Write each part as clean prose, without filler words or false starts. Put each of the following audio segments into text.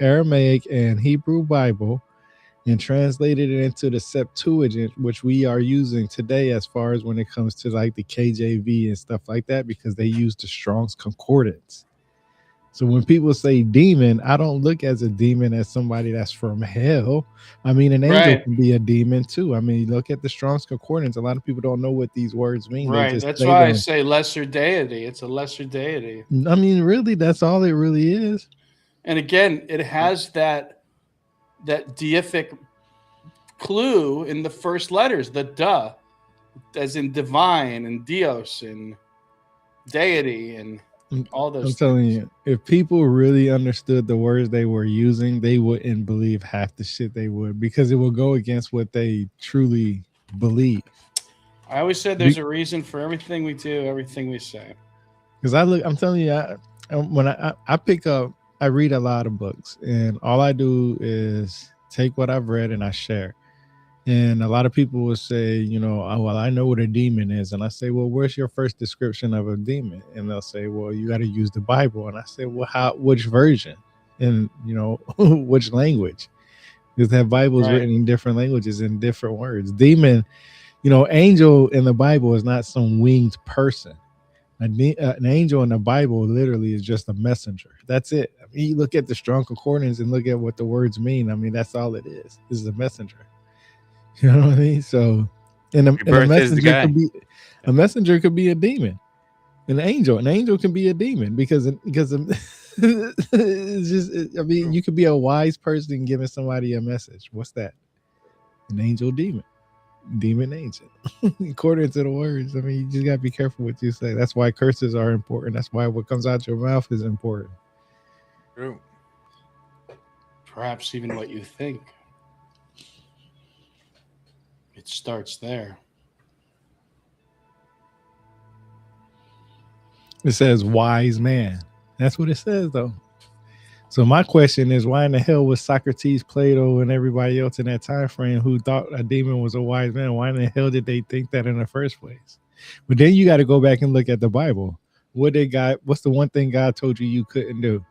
Aramaic and Hebrew Bible and translated it into the Septuagint, which we are using today as far as when it comes to like the KJV and stuff like that, because they use the Strong's Concordance. So when people say demon, I don't look as a demon as somebody that's from hell. I mean, an angel Right. can be a demon too. I mean, look at the Strong's Concordance. A lot of people don't know what these words mean. They Right. just That's say why I them. say lesser deity. It's a lesser deity. I mean, really, that's all it really is. And again, it has that deific clue in the first letters, the duh, as in divine and Dios and deity and all I'm those telling things. you, if people really understood the words they were using, they wouldn't believe half the shit they would, because it will go against what they truly believe. I always said there's a reason for everything we do, everything we say. Because I'm telling you, when I pick up, I read a lot of books, and all I do is take what I've read and I share. And a lot of people will say, oh, well, I know what a demon is. And I say, well, where's your first description of a demon? And they'll say, well, you got to use the Bible. And I say, well, which version? And, which language? Because that Bible is Right. written in different languages and different words. Demon, angel in the Bible is not some winged person. An angel in the Bible literally is just a messenger. That's it. I mean, you look at the Strong Concordance and look at what the words mean. I mean, that's all it is. This is a messenger. You know what I mean? So, Your birth is the guy. A messenger could be a demon. An angel can be a demon because it's just. I mean, you could be a wise person giving somebody a message. What's that? An angel, demon, angel. According to the words, I mean, you just gotta be careful what you say. That's why curses are important. That's why what comes out your mouth is important. True. Perhaps even what you think. It starts there. It says wise man. That's what it says though. So my question is, why in the hell was Socrates, Plato, and everybody else in that time frame who thought a demon was a wise man? Why in the hell did they think that in the first place? But then you got to go back and look at the Bible. What's the one thing God told you couldn't do?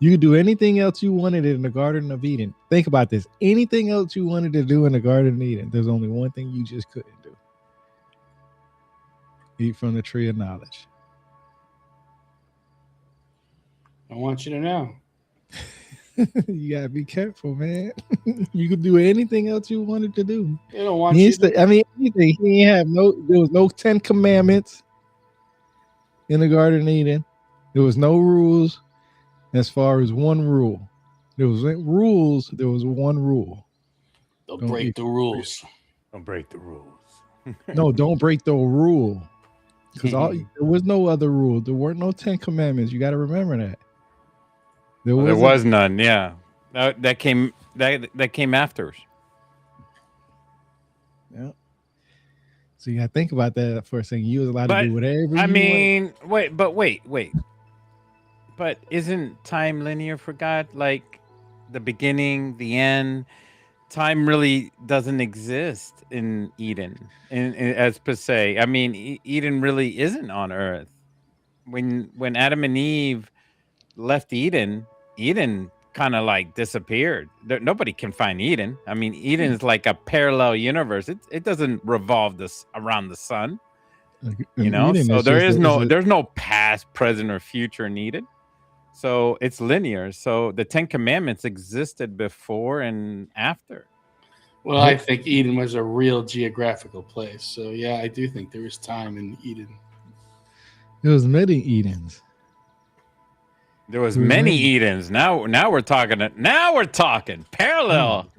You could do anything else you wanted in the Garden of Eden. Think about this. Anything else you wanted to do in the Garden of Eden, there's only one thing you just couldn't do. Eat from the tree of knowledge. I want you to know. You gotta be careful, man. You could do anything else you wanted to do. They don't want you to. I mean, anything. He ain't have there was no 10 commandments in the Garden of Eden. There was no rules as far as one rule. There was rules. There was one rule. Don't break the rules. Don't break the rules. No, don't break the rule. Because there was no other rule. There weren't no 10 commandments. You got to remember that. There was none. Yeah, that came after. Yeah. So you got to think about that for a second. You was allowed to do whatever. I mean, wait. But isn't time linear for God? Like the beginning, the end. Time really doesn't exist in Eden, as per se. I mean, Eden really isn't on Earth. When Adam and Eve left Eden kind of like disappeared. Nobody can find Eden. I mean, Eden is like a parallel universe. It doesn't revolve around the sun. So there's no past, present, or future needed. So it's linear. So the 10 Commandments existed before and after. Well, I think Eden was a real geographical place. So yeah, I do think there was time in Eden. There was many Edens. There was many Edens. Now we're talking. Now we're talking parallel.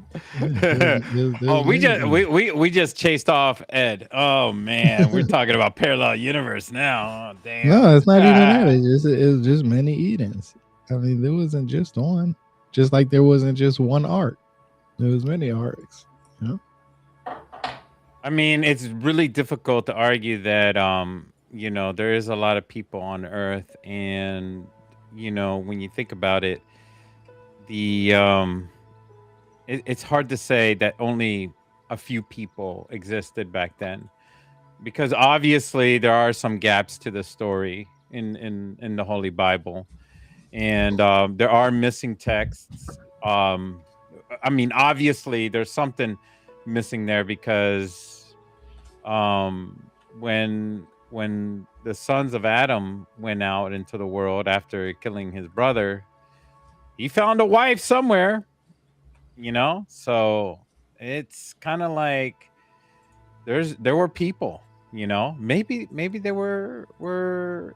Oh, we just chased off Ed. Oh man, we're talking about parallel universe now. Oh, damn. No, it's not even that. It was just many Edens. I mean, there wasn't just one. Just like there wasn't just one ark. There was many arcs. I mean, it's really difficult to argue that there is a lot of people on Earth, and when you think about it, it's hard to say that only a few people existed back then, because obviously there are some gaps to the story in the Holy Bible, and there are missing texts. I mean, obviously, there's something missing there because when the sons of Adam went out into the world after killing his brother, he found a wife somewhere, you know. So it's kind of like there were people, you know. Maybe they were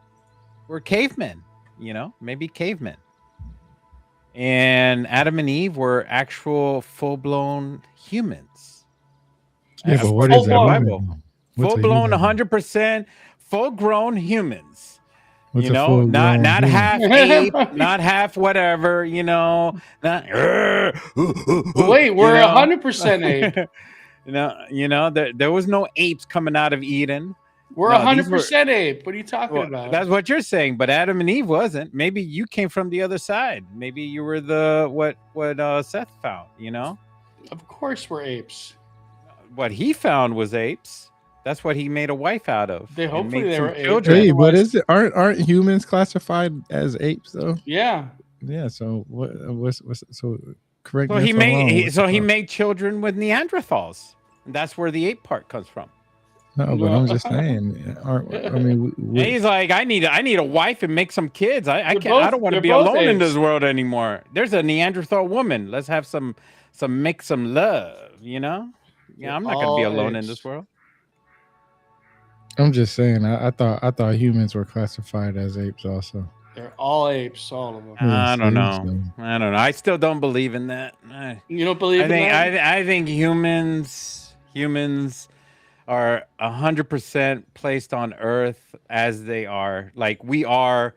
cavemen, you know, maybe cavemen. And Adam and Eve were actual full blown humans. Yeah, but what According is to a the full-blown. Bible. human? Full What's a blown human? 100% full grown humans. What's You a know, full not grown human? half ape, not half whatever, you know, not Wait, you we're know. 100% ape. There was no apes coming out of Eden. We're No, these were 100% ape. What are you talking well, about? that's what you're saying, but Adam and Eve wasn't. Maybe you came from the other side. Maybe you were the what Seth found, you know? Of course, we're apes. What he found was apes. That's what he made a wife out of. They and hopefully made they some were apes. children. Hey, but Otherwise- is it aren't humans classified as apes though? Yeah. Yeah. So what's so correct So me he if I'm wrong. made What's the problem? made children with Neanderthals. And that's where the ape part comes from. No, but I'm just saying. Aren't I mean? And he's like, I need a wife and make some kids. I They're can't. I both- don't want to they're be both alone in apes. this world anymore. There's a Neanderthal woman. Let's have some make some love. You know? Yeah, I'm not gonna be All alone in apes. this world. I'm just saying. I thought humans were classified as apes also. They're all apes, all of them. I don't know. So- I don't know. I still don't believe in that. You don't believe I in think that? I think humans are 100% placed on Earth as they are. Like we are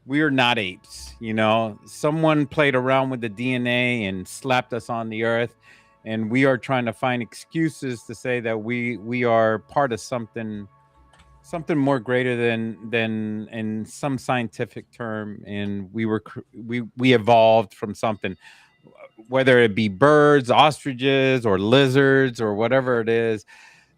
not apes. You know, someone played around with the DNA and slapped us on the Earth, and we are trying to find excuses to say that we are part of something more greater than in some scientific term, and we evolved from something, whether it be birds, ostriches, or lizards, or whatever it is,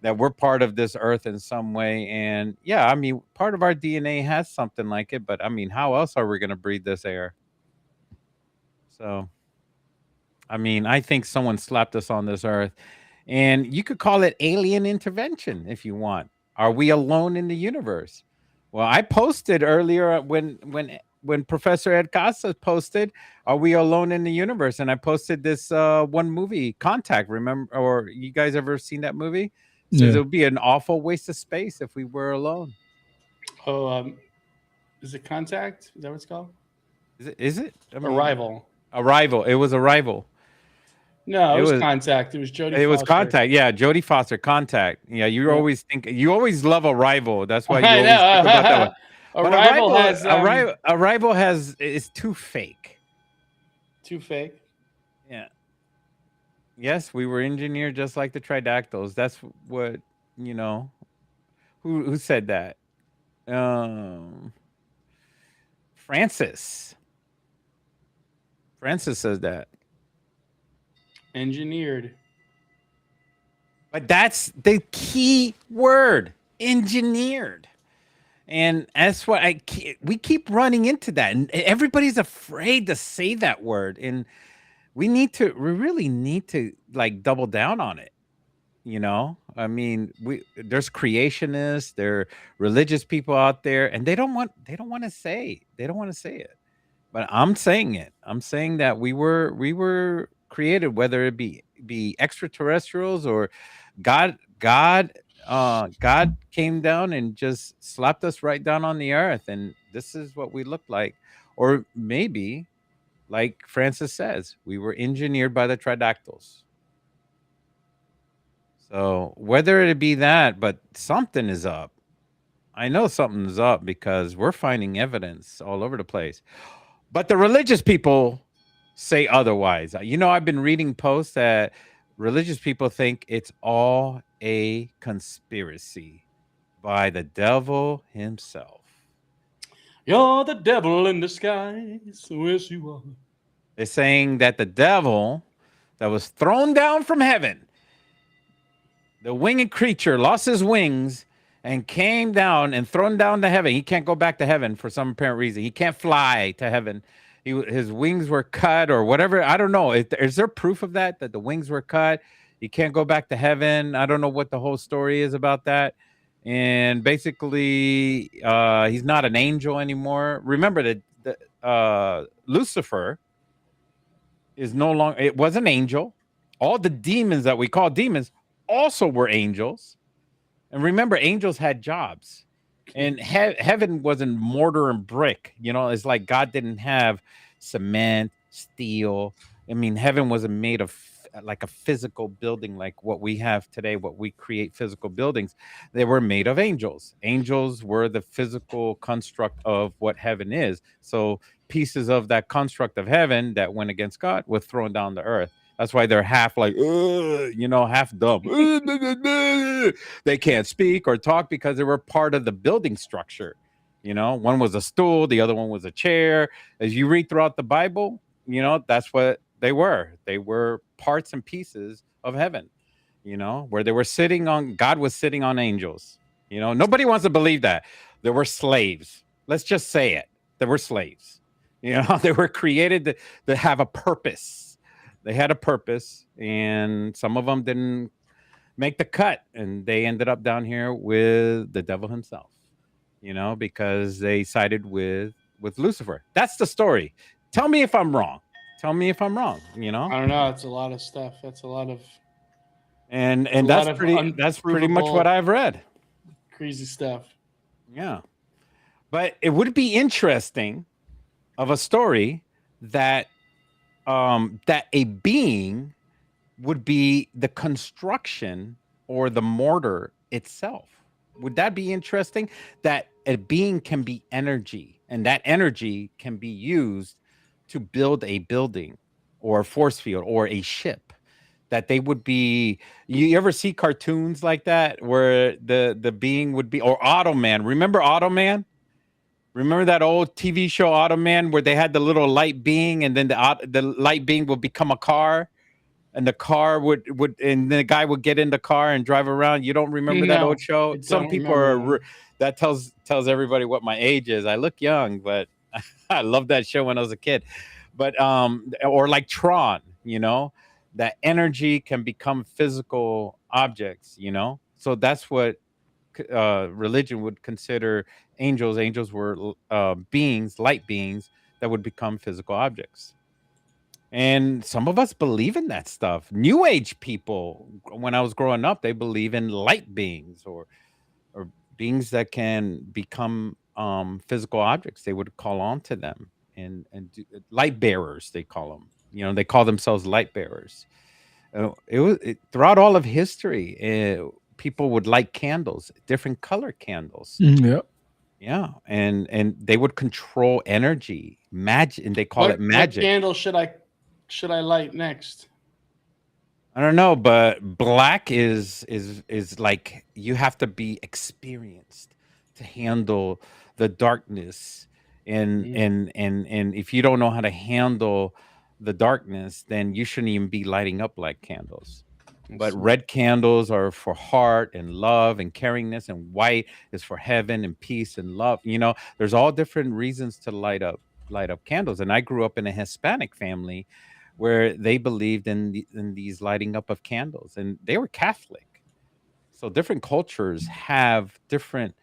that we're part of this earth in some way. And yeah, I mean, part of our DNA has something like it, but I mean, how else are we going to breathe this air? So I mean, I think someone slapped us on this earth, and you could call it alien intervention if you want. Are we alone in the universe? Well, I posted earlier when Professor Ed Costa posted, "Are we alone in the universe?" And I posted this one movie, Contact. Remember, or you guys ever seen that movie? It says Yeah. it would be an awful waste of space if we were alone. Oh, is it Contact? Is that what it's called? Is it? I mean, Arrival. Arrival. It was Arrival. No, it It was was- Contact. It was Jodie It was Foster. Contact. Yeah, Jodie Foster, Contact. Yeah, you Yeah. always love Arrival. That's why you I always know. think about that one. But Arrival has Arrival is too fake. too fake. Yeah. Yes, we were engineered just like the Tridactyls. That's what, you know. Who said that? Francis. Francis says that. Engineered. But that's the key word, engineered. And that's what we keep running into that. And everybody's afraid to say that word. And we really need to like double down on it. You know, I mean, there's creationists, there are religious people out there, and they don't want to say it. But I'm saying it. I'm saying that we were created, whether it be extraterrestrials or God came down and just slapped us right down on the earth, and this is what we look like. Or maybe, like Francis says, we were engineered by the Tridactyls. So whether it be that, but something is up. I know something's up because we're finding evidence all over the place. But the religious people say otherwise. You know, I've been reading posts that religious people think it's all a conspiracy by the devil himself. You're the devil in disguise. Yes, you are. They're saying that the devil that was thrown down from heaven, the winged creature, lost his wings and came down and thrown down to heaven. He can't go back to heaven for some apparent reason. He can't fly to heaven. his wings were cut or whatever. I don't know. Is there proof of that, that the wings were cut? He can't go back to heaven. I don't know what the whole story is about that. And basically, he's not an angel anymore. Remember that Lucifer is no longer. It was an angel. All the demons that we call demons also were angels. And remember, angels had jobs, and heaven wasn't mortar and brick. It's like God didn't have cement, steel. I mean, heaven wasn't made of like a physical building like what we have today, what we create physical buildings. They were made of angels. Angels were the physical construct of what heaven is. So pieces of that construct of heaven that went against God were thrown down to earth. That's why they're half like, half dumb. They can't speak or talk because they were part of the building structure. One was a stool, the other one was a chair. As you read throughout the Bible, that's what they were. They were parts and pieces of heaven, where they were sitting on, God was sitting on angels. Nobody wants to believe that. There were slaves. Let's just say it. There were slaves. They were created to have a purpose. They had a purpose, and some of them didn't make the cut, and they ended up down here with the devil himself. Because they sided with Lucifer. That's the story. Tell me if I'm wrong. Tell me if I'm wrong. I don't know. It's a lot of stuff. That's a lot of and a that's lot of pretty much what unprovable, I've read. crazy stuff. Yeah, but it would be interesting of a story that that a being would be the construction or the mortar itself. Would that be interesting? That a being can be energy, and that energy can be used to build a building or a force field or a ship. That they would be. You ever see cartoons like that where the being would be, or Automan? Remember Automan? Remember that old TV show Automan where they had the little light being, and then the light being would become a car, and the car would and the guy would get in the car and drive around. You don't remember that old No, show? I Some don't people remember that. that tells everybody what my age is. I look young, but I loved that show when I was a kid. But or like Tron, that energy can become physical objects. So that's what religion would consider angels. Angels were beings, light beings that would become physical objects. And some of us believe in that stuff. New Age people, when I was growing up, they believe in light beings or beings that can become physical objects. They would call on to them light bearers. They call them. They call themselves light bearers. Throughout all of history. People would light candles, different color candles. Yep. Yeah, and they would control energy, magic, and they call it What magic. candle should I light next? I don't know, but black is like you have to be experienced to handle the darkness, and Mm, and if you don't know how to handle the darkness, then you shouldn't even be lighting up black candles. I But see. red candles are for heart and love and caringness, and white is for heaven and peace and love. There's all different reasons to light up candles. And I grew up in a Hispanic family where they believed in these lighting up of candles, and they were Catholic. So different cultures have different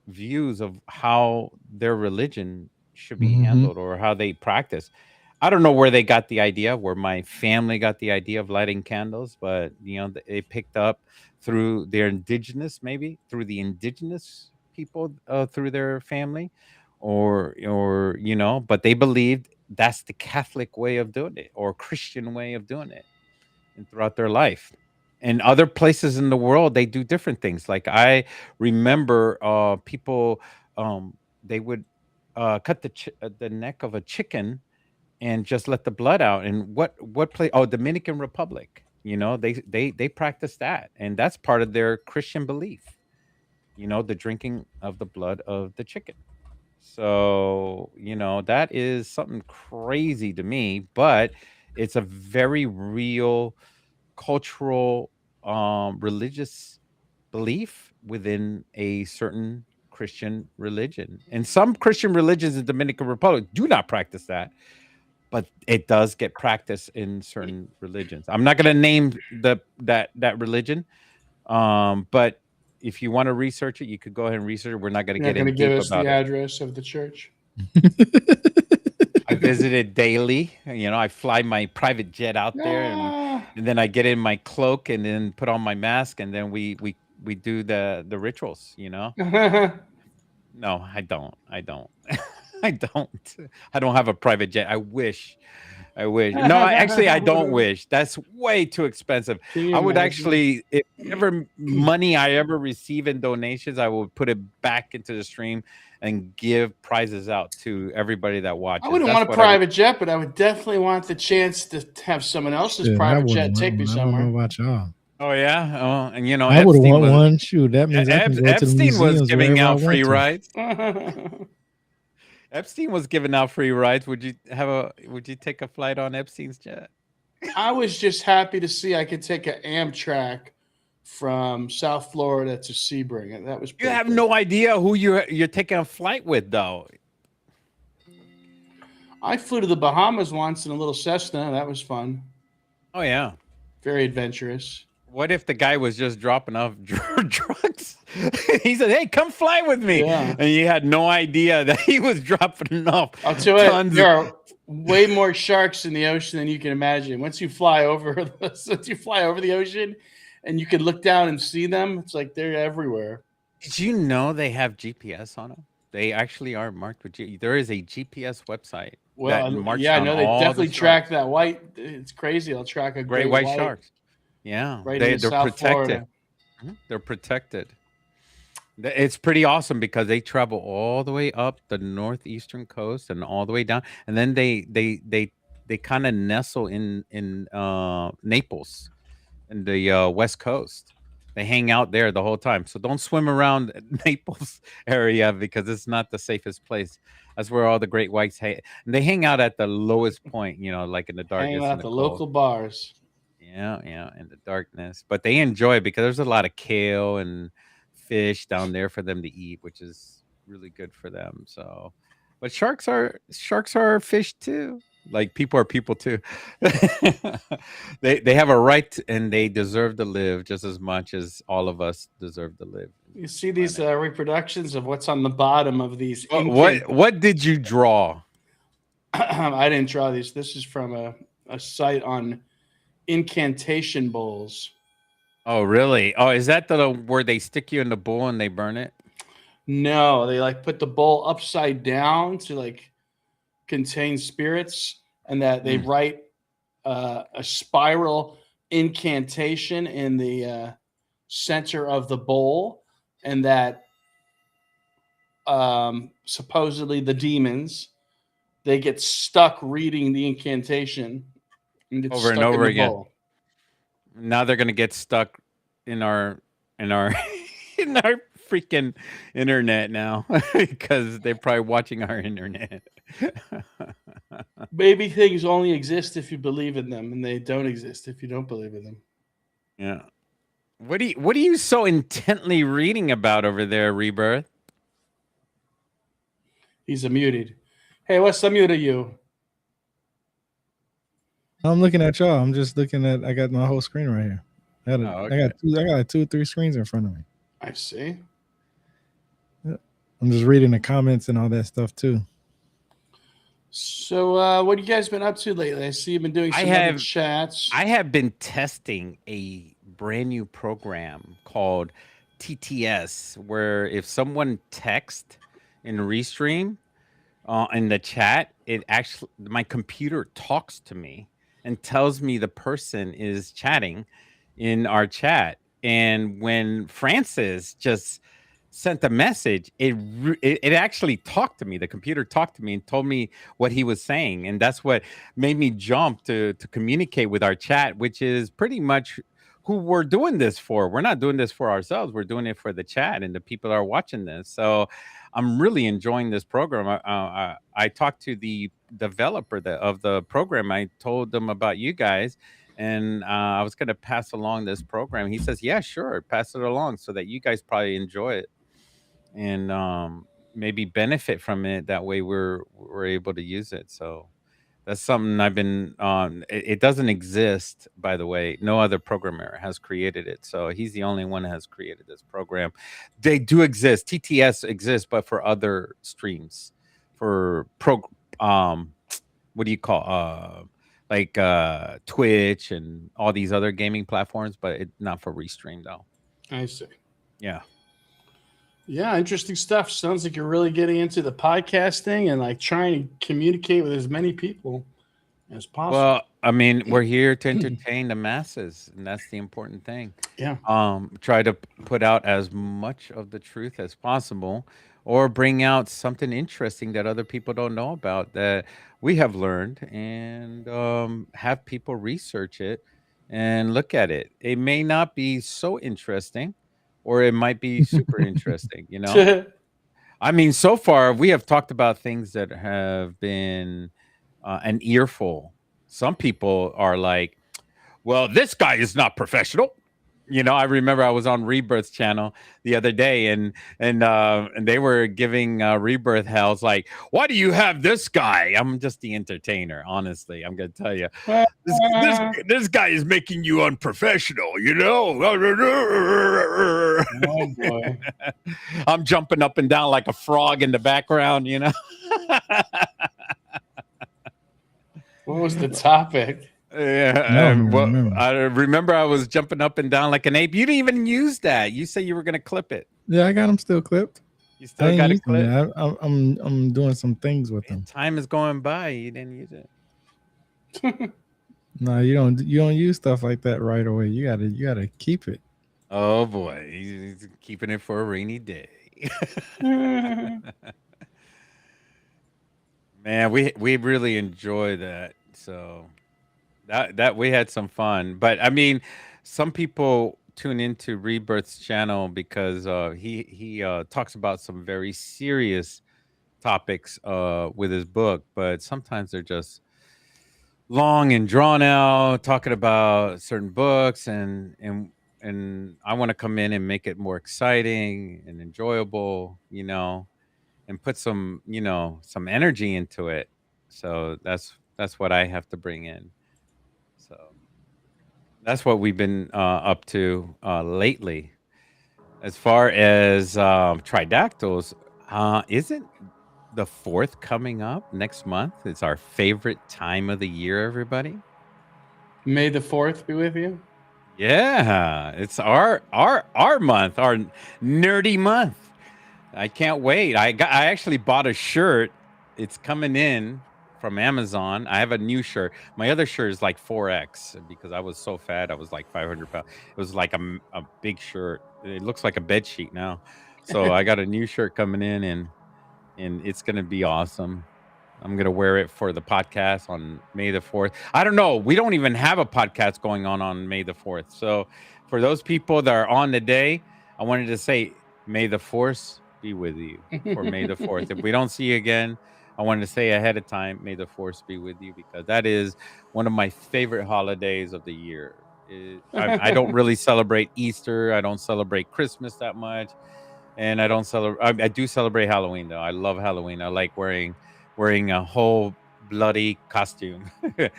views of how their religion should be Hmm. handled or how they practice. I don't know where they got the idea, where my family got the idea of lighting candles, but they picked up through their indigenous, maybe through the indigenous people, through their family, or but they believed that's the Catholic way of doing it or Christian way of doing it, and throughout their life. In other places in the world, they do different things. Like I remember, people, they would cut the neck of a chicken and just let the blood out. And what place? Oh, Dominican Republic. They practice that, and that's part of their Christian belief. The drinking of the blood of the chicken. So that is something crazy to me, but it's a very real cultural, religious belief within a certain Christian religion. And some Christian religions in Dominican Republic do not practice that, but it does get practiced in certain religions. I'm not going to name that religion, but if you want to research it, you could go ahead and research it. We're not going to You're not get going in to give deep us the about it. address of the church. I visit it daily. I fly my private jet out there, Ah. and then I get in my cloak and then put on my mask, and then we do the rituals. No, I don't. I don't. I don't. I don't have a private jet. I wish. I wish. No, actually, I don't wish. That's way too expensive. Can you I would imagine? actually, if ever money I ever receive in donations, I would put it back into the stream and give prizes out to everybody that watches. I wouldn't That's want a what I would- private jet, but I would definitely want the chance to have someone else's Shit, I private wouldn't jet take me want one. I don't know somewhere. about y'all. Oh yeah. Oh, and I would Epstein want was one. Shoot, that means I can go to the Epstein was museums giving wherever I out want free to. rides. Epstein was giving out free rides. Would you take a flight on Epstein's jet? I was just happy to see I could take an Amtrak from South Florida to Sebring. That was You pretty have cool. no idea who you're taking a flight with, though. I flew to the Bahamas once in a little Cessna. That was fun. Oh yeah. Very adventurous. What if the guy was just dropping off drugs? He said, "Hey, come fly with me," Yeah. and you had no idea that he was dropping off. I'll tell you what, tons there of- are way more sharks in the ocean than you can imagine. Once you fly over the ocean and you can look down and see them, it's like they're everywhere. Did you know they have GPS on them? They actually are marked with GPS. There is a GPS website. Well, that marks yeah, I down know they all the definitely sharks. track that white. It's crazy. They'll track a great white sharks. Yeah, right they're into South protected. Florida. They're protected. It's pretty awesome because they travel all the way up the northeastern coast and all the way down, and then they kind of nestle in Naples, in the West Coast. They hang out there the whole time. So don't swim around Naples area because it's not the safest place. That's where all the great whites hang. And they hang out at the lowest point, like in the darkness. Hanging and out the the cold. local bars. Yeah, in the darkness. But they enjoy it because there's a lot of kale and fish down there for them to eat, which is really good for them. So, but sharks are fish too. Like people are people too. They have a right and they deserve to live just as much as all of us deserve to live. You see these reproductions of what's on the bottom of these. What did you draw? I didn't draw these. This is from a site on incantation bowls. Oh, really? Oh, is that the where they stick you in the bowl and they burn it? No, they like put the bowl upside down to like contain spirits, and that they write a spiral incantation in the center of the bowl, and that supposedly the demons, they get stuck reading the incantation and get Over and stuck in over the again. bowl. Now they're gonna get stuck in our in our freaking internet now because they're probably watching our internet. Maybe things only exist if you believe in them, and they don't exist if you don't believe in them. Yeah. What are you so intently reading about over there, Rebirth? He's muted. Hey, what's the mute of you? I'm looking at y'all. I'm just looking at. I got my whole screen right here. I got like 2 or 3 screens in front of me. I see. I'm just reading the comments and all that stuff too. So, what have you guys been up to lately? I see you've been doing some other chats. I have been testing a brand new program called TTS, where if someone texts in Restream in the chat, it actually my computer talks to me and tells me the person is chatting in our chat. And when Francis just sent the message, it actually talked to me. The computer talked to me and told me what he was saying, and that's what made me jump to communicate with our chat, which is pretty much who we're doing this for. We're not doing this for ourselves. We're doing it for the chat and the people that are watching this. So I'm really enjoying this program. I talked to the developer of the program. I told them about you guys, and I was going to pass along this program. He says, yeah, sure, pass it along so that you guys probably enjoy it. and maybe benefit from it. That way, we're able to use it. So that's something I've been on. It doesn't exist, by the way. No other programmer has created it. So he's the only one that has created this program. They do exist. TTS exists, but for other streams, for um, what do you call like Twitch and all these other gaming platforms, but not for restream though. I see. Yeah. Yeah, interesting stuff. Sounds like you're really getting into the podcasting and like trying to communicate with as many people as possible. Well, I mean, we're here to entertain the masses, and that's the important thing. Yeah. Try to put out as much of the truth as possible, or bring out something interesting that other people don't know about that we have learned, and have people research it and look at it. It may not be so interesting, or it might be super interesting, you know? I mean, so far we have talked about things that have been an earful. Some people are like, well, this guy is not professional. You know, I remember I was on Rebirth's channel the other day, and they were giving Rebirth hells like, why do you have this guy? I'm just the entertainer, honestly. I'm gonna tell you, this guy is making you unprofessional. You know, Oh boy. I'm jumping up and down like a frog in the background. You know. What was the topic? Yeah, No, well, remember. I remember I was jumping up and down like an ape. You didn't even use that. You said you were going to clip it. Yeah, I got them still clipped. You I still ain't got it using clipped. it. I'm doing some things with them. Time is going by. You didn't use it. No, you don't use stuff like that right away. You gotta keep it. Oh boy, he's keeping it for a rainy day. Man, we really enjoy that. So that we had some fun. But I mean, some people tune into Rebirth's channel because he talks about some very serious topics with his book, but sometimes they're just long and drawn out talking about certain books, and I want to come in and make it more exciting and enjoyable, you know, and put some, you know, some energy into it. So that's what I have to bring in. So that's what we've been up to lately. As far as Tridactyls, isn't the 4th coming up next month? It's our favorite time of the year, everybody. May the 4th be with you. Yeah, it's our month, our nerdy month. I can't wait. I actually bought a shirt. It's coming in from Amazon. I have a new shirt. My other shirt is like 4X because I was so fat. I was like 500 pounds. It was like a big shirt. It looks like a bed sheet now. So I got a new shirt coming in, and it's gonna be awesome. I'm gonna wear it for the podcast on May the 4th. I don't know. We don't even have a podcast going on May the 4th. So for those people that are on today, I wanted to say May the Force be with you for May the 4th. If we don't see you again, I wanted to say ahead of time, May the Force be with you, because that is one of my favorite holidays of the year. I don't really celebrate Easter. I don't celebrate Christmas that much. And I don't celebrate. I do celebrate Halloween though. I love Halloween. I like wearing a whole bloody costume.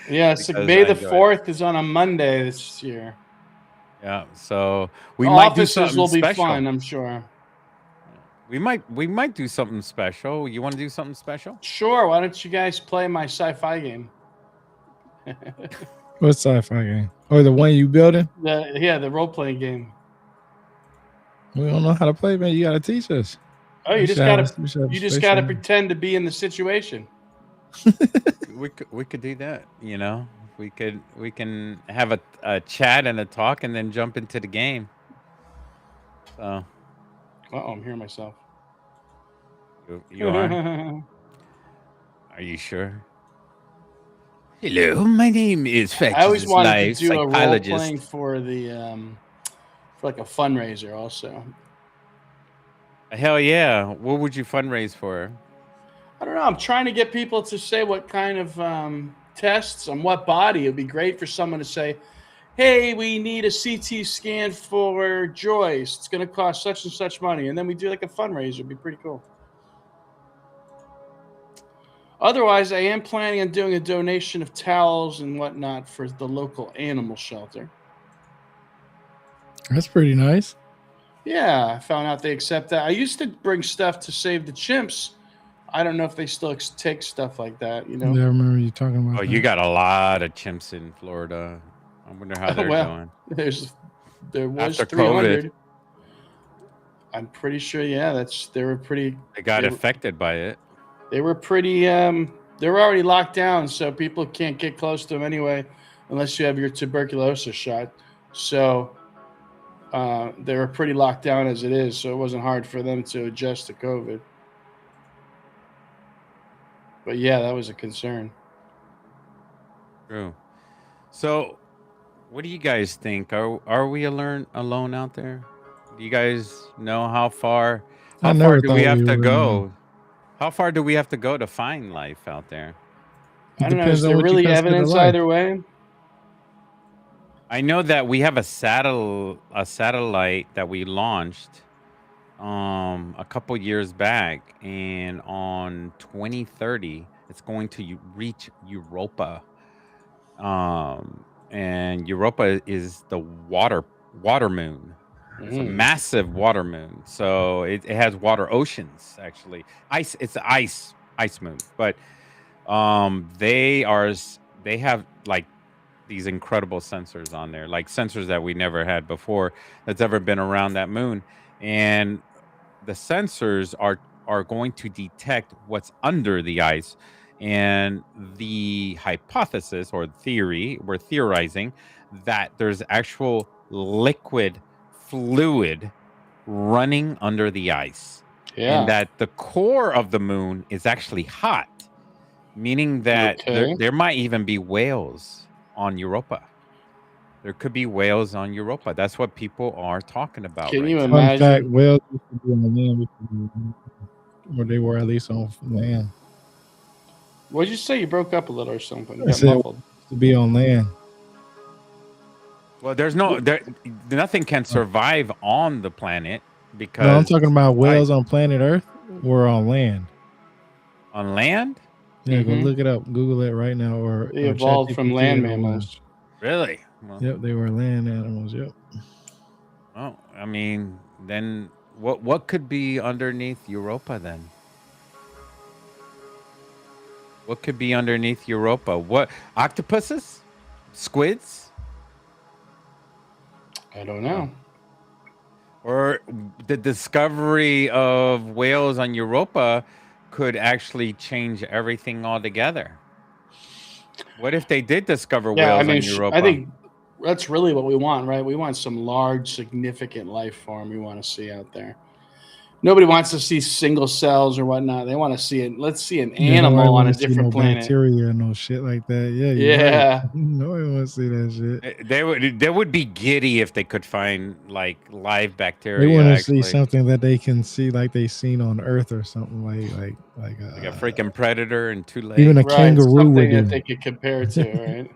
Yeah, so because May I the enjoy it. 4th is on a Monday this year. Yeah, so we might do Offices something will be special. fun, I'm sure. We might do something special. You want to do something special? Sure, why don't you guys play my sci-fi game? What sci-fi game? Oh, the one you building? The role-playing game. We don't know how to play, man. You gotta teach us. Oh, you We just should have gotta a- we should have a you just special gotta one. pretend to be in the situation. We could do that. You know, we can have a chat and a talk, and then jump into the game. So Uh-oh, I'm hearing myself. you are. Are you sure? Hello, my name is I always Factus wanted Life, to do a psychologist. role-playing for the for like a fundraiser also. Hell yeah! What would you fundraise for? I don't know. I'm trying to get people to say what kind of tests on what body. It'd be great for someone to say, hey, we need a CT scan for Joyce. It's going to cost such and such money. And then we do like a fundraiser. It'd be pretty cool. Otherwise, I am planning on doing a donation of towels and whatnot for the local animal shelter. That's pretty nice. Yeah, I found out they accept that. I used to bring stuff to save the chimps. I don't know if they still take stuff like that, you know? Yeah, I remember you talking about Oh, that. you got a lot of chimps in Florida. I wonder how they're doing. There was After 300. COVID. I'm pretty sure, yeah, they were pretty. They got affected by it. They were pretty. They were already locked down, so people can't get close to them anyway, unless you have your tuberculosis shot. So they were pretty locked down as it is, so it wasn't hard for them to adjust to COVID. But yeah, that was a concern. True. So, what do you guys think? Are we alone out there? Do you guys know how far do we have to go? How far do we have to go to find life out there? I don't know. Is there really evidence either way? I know that we have a satellite that we launched a couple years back, and on 2030 it's going to reach Europa. And Europa is the water moon. It's a massive water moon, so it has water oceans, actually. It's an ice moon, but they have like these incredible sensors on there, like sensors that we never had before that's ever been around that moon. And the sensors are going to detect what's under the ice. And the hypothesis or theory, we're theorizing that there's actual liquid fluid running under the ice. Yeah. And that the core of the moon is actually hot, meaning that there might even be whales on Europa. There could be whales on Europa. That's what people are talking about. Can you imagine? Fun fact, whales used to be on land, or they were at least on land. What did you say? You broke up a little or something. You I got said muffled. To be on land. Well, nothing can survive on the planet because. No, I'm talking about whales on planet Earth or on land. On land? Yeah, go look it up. Google it right now. Or they evolved from land mammals. Really? Well, yep, they were land animals. Yep. Oh, I mean, then what could be underneath Europa then? What could be underneath Europa? What, octopuses? Squids? I don't know. Or the discovery of whales on Europa could actually change everything altogether. What if they did discover whales on Europa? I think that's really what we want, right? We want some large, significant life form we want to see out there. Nobody wants to see single cells or whatnot. They want to see it. Let's see an animal on a different planet. Bacteria and no shit like that. Yeah. Yeah. Right. Nobody wants to see that shit. They would be giddy if they could find like live bacteria. They want to see something that they can see like they seen on Earth or something like a freaking predator and 2 legs. Even a kangaroo something that they could compare to, right?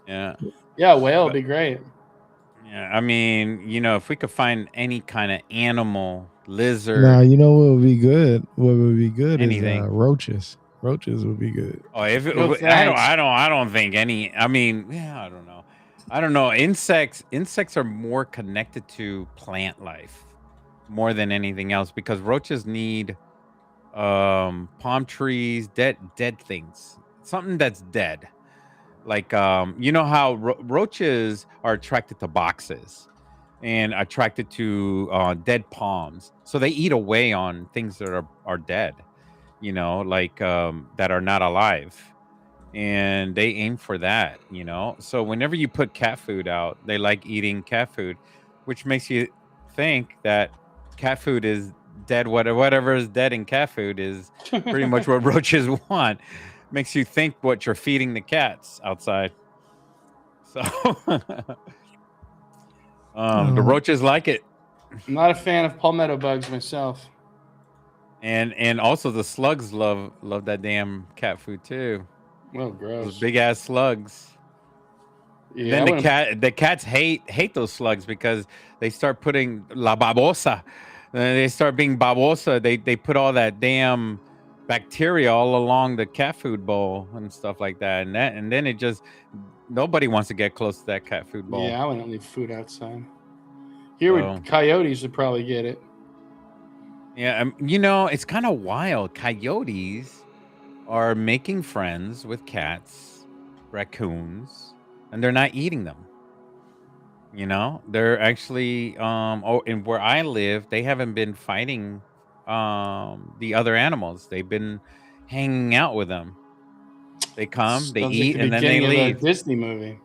Yeah. Yeah, whale would be great. Yeah, I mean, if we could find any kind of animal, lizard. Nah, you know what would be good? What would be good anything. Is roaches. Roaches would be good. Oh, I don't think any. I mean, yeah, I don't know. Insects are more connected to plant life more than anything else because roaches need palm trees, dead things, something that's dead. Like, you know how roaches are attracted to boxes and attracted to dead palms. So they eat away on things that are dead, like that are not alive. And they aim for that, So whenever you put cat food out, they like eating cat food, which makes you think that cat food is dead. Whatever is dead in cat food is pretty much what roaches want. Makes you think what you're feeding the cats outside. So the roaches like it. I'm not a fan of palmetto bugs myself. And also the slugs love that damn cat food too. Oh, gross. Those big ass slugs. And Yeah, then the cats hate those slugs because they start putting la babosa. They start being babosa. They put all that damn bacteria all along the cat food bowl and stuff like that. And then it just nobody wants to get close to that cat food bowl. yeah, I wouldn't leave food outside. Here So- with coyotes would probably get it. Yeah, you know, it's kind of wild. Coyotes are making friends with cats, raccoons, and they're not eating them. You know, they're actually and where I live, they haven't been fighting the other animals. They've been hanging out with them. They come, they Sounds eat, like the and then they beginning of leave. a Disney movie.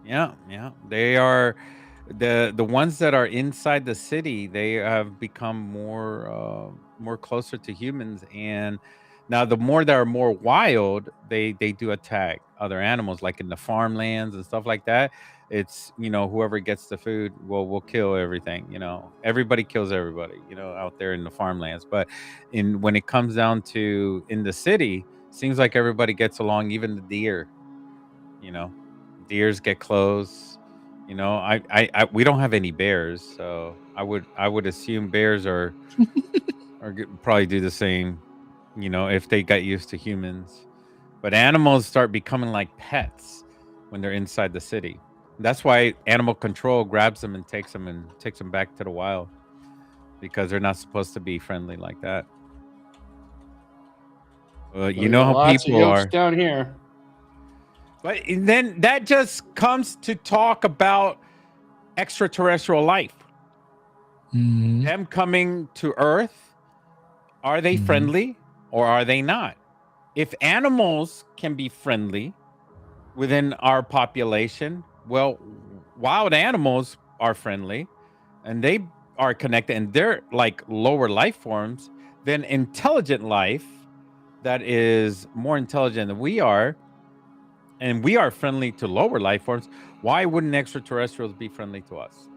Yeah, yeah. They are the ones that are inside the city. They have become more closer to humans, and now the more that are more wild, they do attack other animals, like in the farmlands and stuff like that. It's whoever gets the food will kill everything. Everybody kills everybody. Out there in the farmlands, but when it comes down to in the city, seems like everybody gets along, even the deer. You know, deers get close. We don't have any bears, so I would assume bears are probably do the same. If they got used to humans, but animals start becoming like pets when they're inside the city. That's why animal control grabs them and takes them back to the wild, because they're not supposed to be friendly like that. Well, you know how Lots people of yolks are. down here. But then that just comes to talk about extraterrestrial life. Mhm. Them coming to Earth, are they Mhm. friendly or are they not? If animals can be friendly within our population, well, wild animals are friendly and they are connected and they're like lower life forms, then intelligent life that is more intelligent than we are, and we are friendly to lower life forms, why wouldn't extraterrestrials be friendly to us?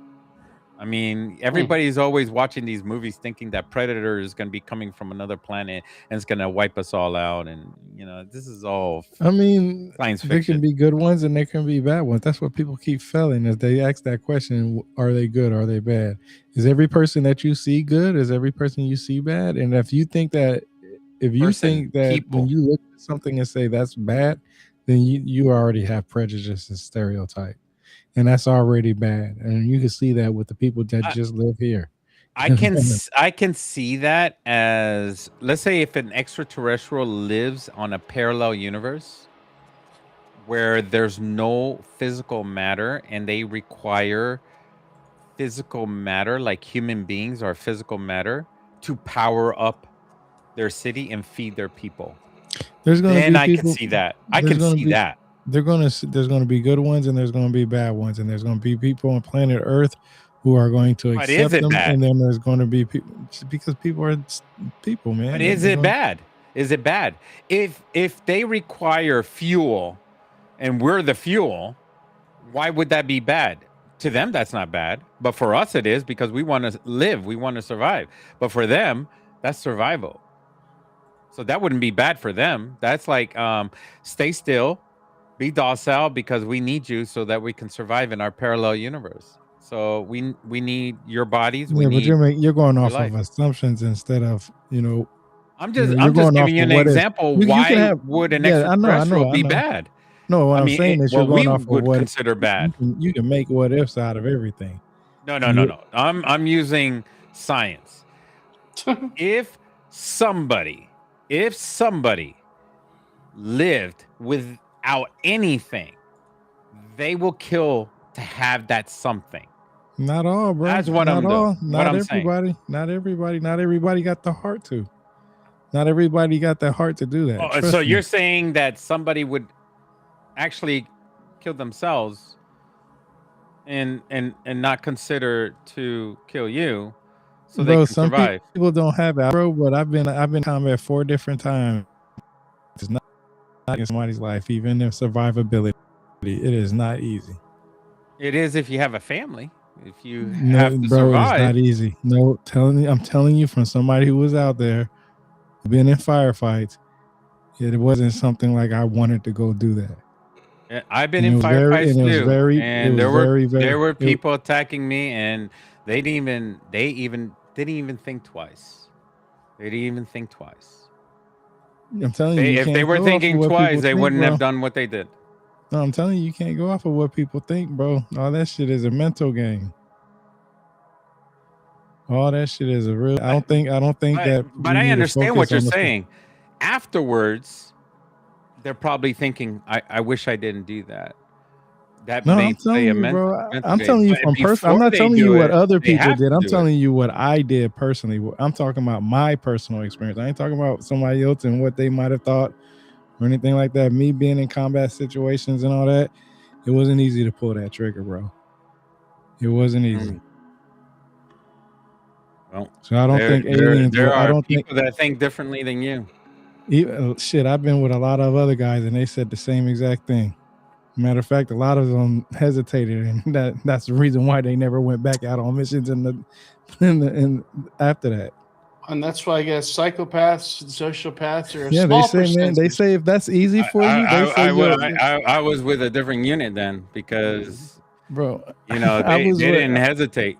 I mean, everybody's always watching these movies thinking that Predator is going to be coming from another planet and it's going to wipe us all out. And, this is all I mean, science there fiction. can be good ones and there can be bad ones. That's what people keep failing is they ask that question: are they good? Are they bad? Is every person that you see good? Is every person you see bad? And if you think that People. when you look at something and say that's bad, then you already have prejudice and stereotype, and that's already bad. And you can see that with the people that just live here. I can see that as, let's say, if an extraterrestrial lives on a parallel universe where there's no physical matter and they require physical matter, like human beings are physical matter, to power up their city and feed their people. There's going to Then be I people. can see that. I can see that. There's going to be good ones and there's going to be bad ones, and there's going to be people on planet Earth who are going to But is accept it them, bad? and then there's going to be people because people are people, man. But is it bad? Is it bad? If they require fuel and we're the fuel, why would that be bad? To them, that's not bad. But for us, it is, because we want to live. We want to survive. But for them, that's survival. So that wouldn't be bad for them. That's like, stay still, be docile, because we need you so that we can survive in our parallel universe. So we need your bodies. Yeah, but you're going off life. of assumptions instead of I'm just giving you an example. Why would an extraterrestrial be bad? No, what I'm saying is you're going off of what consider bad. You can make what ifs out of everything. No. I'm using science. If somebody lived without anything, they will kill to have that something. Not all, bro. That's what I'm doing. Not everybody. Not everybody got the heart to. Not everybody got the heart to do that. Oh, so you're saying that somebody would actually kill themselves and not consider to kill you, so they can survive. People don't have that, bro. But I've been in combat 4 different times. It's not in somebody's life, even in survivability. It is not easy. It is if you have a family. If you have to survive, it's not easy. No, I'm telling you from somebody who was out there, been in firefights. It wasn't something like I wanted to go do that. Yeah, I've been And it in was very, firefights and it was too, very, it and was very, there very. were people attacking me, and they even didn't even think twice. They didn't even think twice. I'm telling you, They you if they can't were go off of thinking what twice, people they think, wouldn't bro. have done what they did. No, I'm telling you, you can't go off of what people think, bro. All that shit is a mental game. All that shit is a real. But I don't think but that but we I need to understand focus what you're on the. saying. Afterwards, they're probably thinking, I wish I didn't do that. That No, I'm may play telling a you, bro. mental I'm game. telling you But from person. I'm before not they telling you do what it, other they people have did. to I'm do it. telling you what I did personally. I'm talking about my personal experience. I ain't talking about somebody else and what they might have thought or anything like that. Me being in combat situations and all that, it wasn't easy to pull that trigger, bro. It wasn't easy. Mm. Well, So I don't think aliens. there I are don't think. people that think differently than you. Shit, I've been with a lot of other guys, and they said the same exact thing. Matter of fact, a lot of them hesitated, and that's the reason why they never went back out on missions in after that. And that's why I guess psychopaths and sociopaths are a Yeah, they small say, man, they percentage. say if that's easy for you, they say, yo, I was with a different unit then because bro, I they was with, didn't hesitate.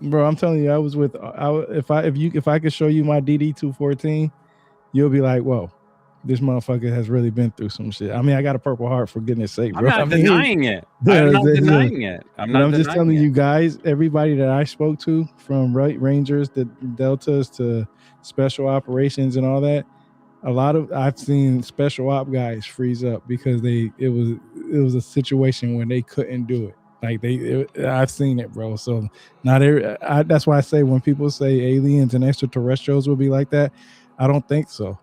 bro. I'm telling you, I was with. If I could show you my DD-214, you'll be like, whoa, this motherfucker has really been through some shit. I mean, I got a Purple Heart, for goodness sake, I'm bro. I not mean, denying it. I'm not denying it. I'm but not I'm just denying telling it. you guys, everybody that I spoke to, from Rangers to Deltas to special operations and all that, a lot of I've seen special op guys freeze up because it was a situation where they couldn't do it. Like I've seen it, bro. So not every, that's why I say when people say aliens and extraterrestrials will be like that, I don't think so.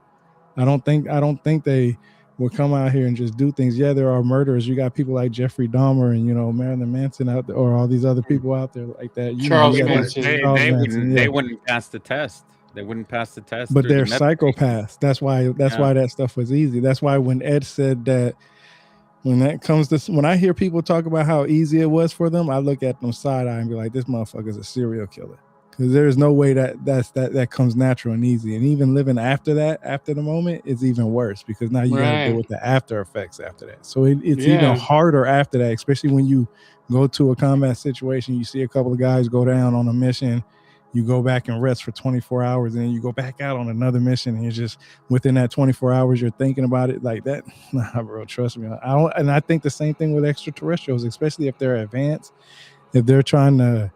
I don't think they will come out here and just do things. Yeah, there are murderers. You got people like Jeffrey Dahmer and Marilyn Manson out there, or all these other people out there like that. Charles You got Manson. Charles Manson, yeah. They wouldn't pass the test. They wouldn't pass the test But through the they're med training. psychopaths. That's Yeah. why that stuff was easy. That's why when Ed said that when I hear people talk about how easy it was for them, I look at them side eye and be like, this motherfucker's a serial killer. Because there's no way that comes natural and easy. And even living after that, after the moment, is even worse because now you got to deal with the after effects after that. So it's even harder after that, especially when you go to a combat situation, you see a couple of guys go down on a mission, you go back and rest for 24 hours, and then you go back out on another mission, and you're just within that 24 hours, you're thinking about it like that. Nah, bro, trust me. I think the same thing with extraterrestrials, especially if they're advanced, if they're trying to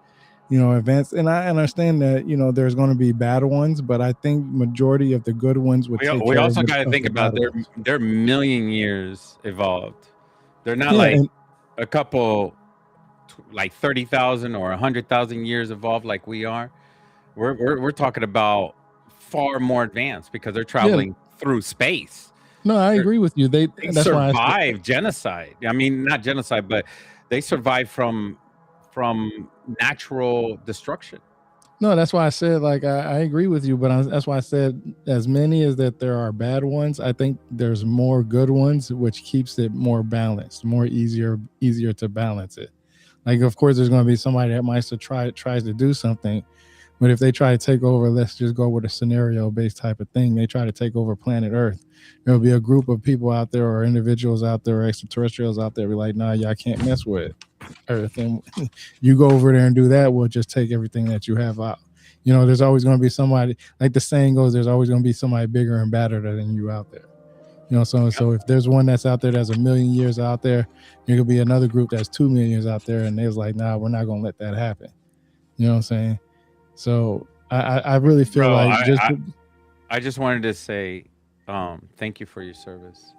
advance. And I understand that there's going to be bad ones, but I think majority of the good ones would take We care also got to of think the about bad ones. they're million years evolved. They're not Yeah, like and a couple like 30,000 or 100,000 years evolved like we are. We're talking about far more advanced because they're traveling through space. no, I They're, agree with you. they That's why I said, survive genocide. I mean, not genocide, but they survive from natural destruction. no, that's why I said, like, I agree with you, but that's why I said as many as that there are bad ones, I think there's more good ones, which keeps it more balanced, more easier to balance it. Like, of course, there's going to be somebody that might tries to do something, but if they try to take over, let's just go with a scenario based type of thing. They try to take over planet Earth. There'll be a group of people out there, or individuals out there, or extraterrestrials out there, be like, nah, y'all can't mess with Earth, and you go over there and do that, we'll just take everything that you have out. There's always going to be somebody, like the saying goes, there's always going to be somebody bigger and badder than you out there. So if there's one that's out there that's 1 million years out there, there could be another group that's 2 million years out there, and they was like, nah, we're not going to let that happen. You know what I'm saying? So I really feel like I just wanted to say thank you for your service.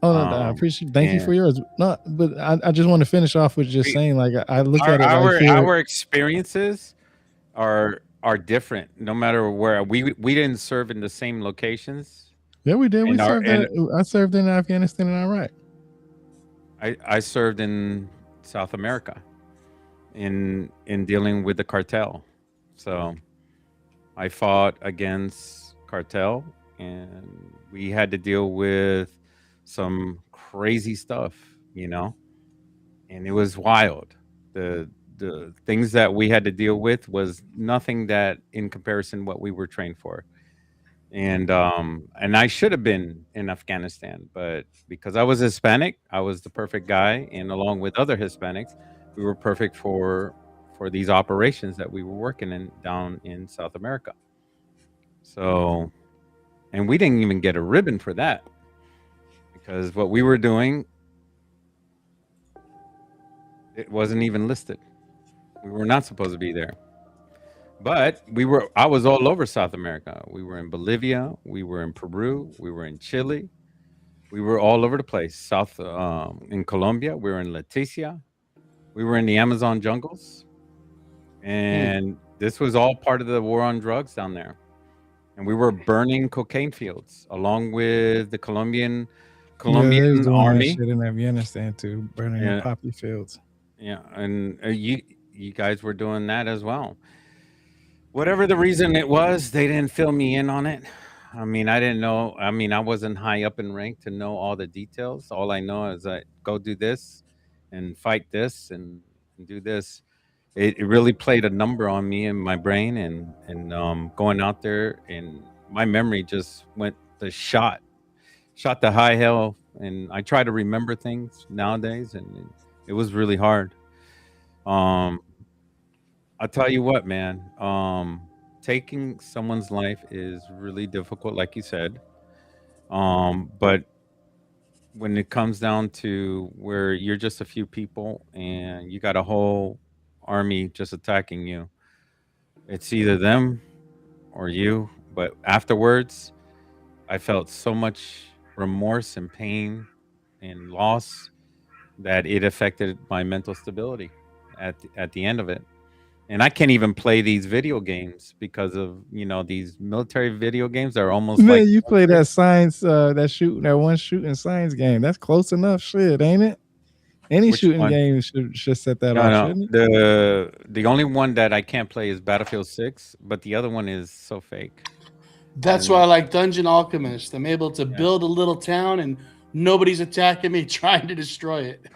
Oh, no, I appreciate. Thank you for yours. No, but I just want to finish off with just saying, like, I look at it like here. Our experiences are different. No matter where we didn't serve in the same locations. Yeah, we did. I served in Afghanistan and Iraq. I served in South America, in dealing with the cartel. So I fought against cartel, and we had to deal with some crazy stuff, and it was wild. The things that we had to deal with was nothing that in comparison what we were trained for. and I should have been in Afghanistan, but because I was Hispanic, I was the perfect guy, and along with other Hispanics, we were perfect for these operations that we were working in down in South America. So, and we didn't even get a ribbon for that because what we were doing, it wasn't even listed. We were not supposed to be there. But I was all over South America. We were in Bolivia, we were in Peru, we were in Chile, we were all over the place. In Colombia, we were in Leticia, we were in the Amazon jungles, and this was all part of the war on drugs down there. And we were burning cocaine fields along with the Colombian Yeah, they was doing that army. shit in Afghanistan too, burning the Yeah, poppy fields. yeah, and you guys were doing that as well. Whatever the reason it was, they didn't fill me in on it. I mean, I didn't know. I mean, I wasn't high up in rank to know all the details. All I know is I go do this and fight this and do this. It really played a number on me and my brain, and going out there, and my memory just went the shot to high hell. And I try to remember things nowadays, and it was really hard. Um, I'll tell you what, man. Taking someone's life is really difficult, like you said. But when it comes down to where you're just a few people and you got a whole army just attacking you, it's either them or you. But afterwards, I felt so much remorse and pain and loss that it affected my mental stability at the end of it. And I can't even play these video games because of these military video games are almost like Man, you play torture. that science, that one shooting science game. That's close enough, shit, ain't it? Any Which shooting one? game should set that No, off, no. shouldn't it? The only one that I can't play is Battlefield 6, but the other one is so fake. That's why And I like Dungeon Alchemist. I'm able to yeah, build a little town and nobody's attacking me trying to destroy it.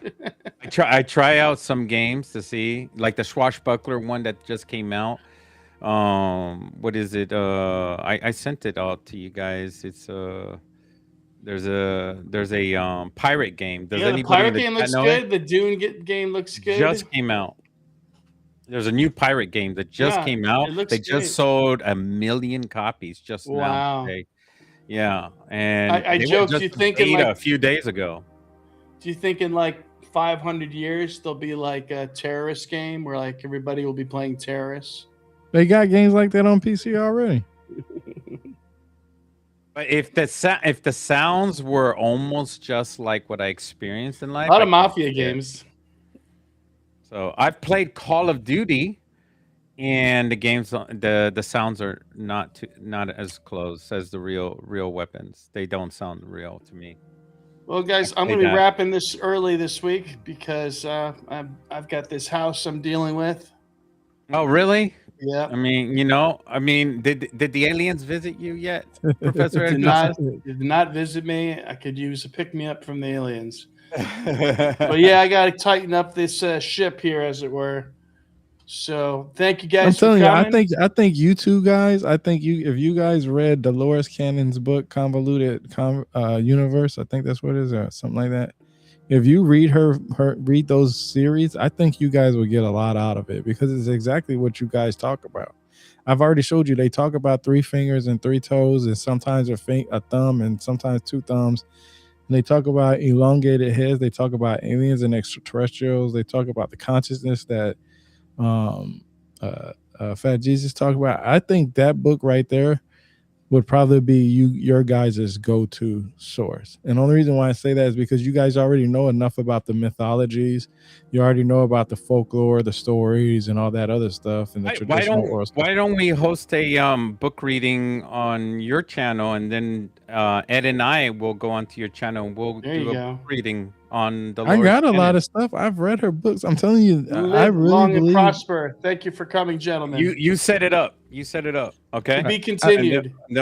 I try out some games to see, like the Swashbuckler one that just came out. What is it? I sent it out to you guys. It's there's a pirate game. Does Yeah, the anybody in pirate the game chat looks know it? good. The Dune game looks good. Just came out. There's a new pirate game that just Yeah, came out. it looks They just great. sold 1 million copies just now Wow. today. Yeah, and I they were joked. just You in think in beta like? a few days ago. Do you think in like 500 years there'll be like a terrorist game where like everybody will be playing terrorists? They got games like that on PC already. But if the sounds were almost just like what I experienced in A life, lot I of couldn't mafia play it. games. So I've played Call of Duty, and the sounds are not as close as the real weapons. They don't sound real to me. Well, guys, I'm Played going to be that. wrapping this early this week because I've got this house I'm dealing with. Oh, really? Yeah, Did the aliens visit you yet, Professor did Edgar? not visit me. I could use a pick me up from the aliens. But yeah, I got to tighten up this ship here, as it were. So thank you I'm guys for telling you, coming. I think you two guys, if you guys read Dolores Cannon's book, Universe, I think that's what it is, or something like that. If you read read those series, I think you guys would get a lot out of it because it's exactly what you guys talk about. I've already showed you they talk about 3 fingers and 3 toes, and sometimes a thumb and sometimes 2 thumbs. And they talk about elongated heads. They talk about aliens and extraterrestrials. They talk about the consciousness that um, Fat Jesus talked about. I think that book right there would probably be your guys' go-to source. And the only reason why I say that is because you guys already know enough about the mythologies. You already know about the folklore, the stories, and all that other stuff, and the traditional oral Why don't we host a book reading on your channel, and then Ed and I will go onto your channel and we'll There do you a go. book reading on I Dolores got a lot Cannon. of stuff. I've read her books. I'm telling you, I Live really long and believe. prosper. Thank you for coming, gentlemen. You set it up. You set it up. To Okay. be And continued. then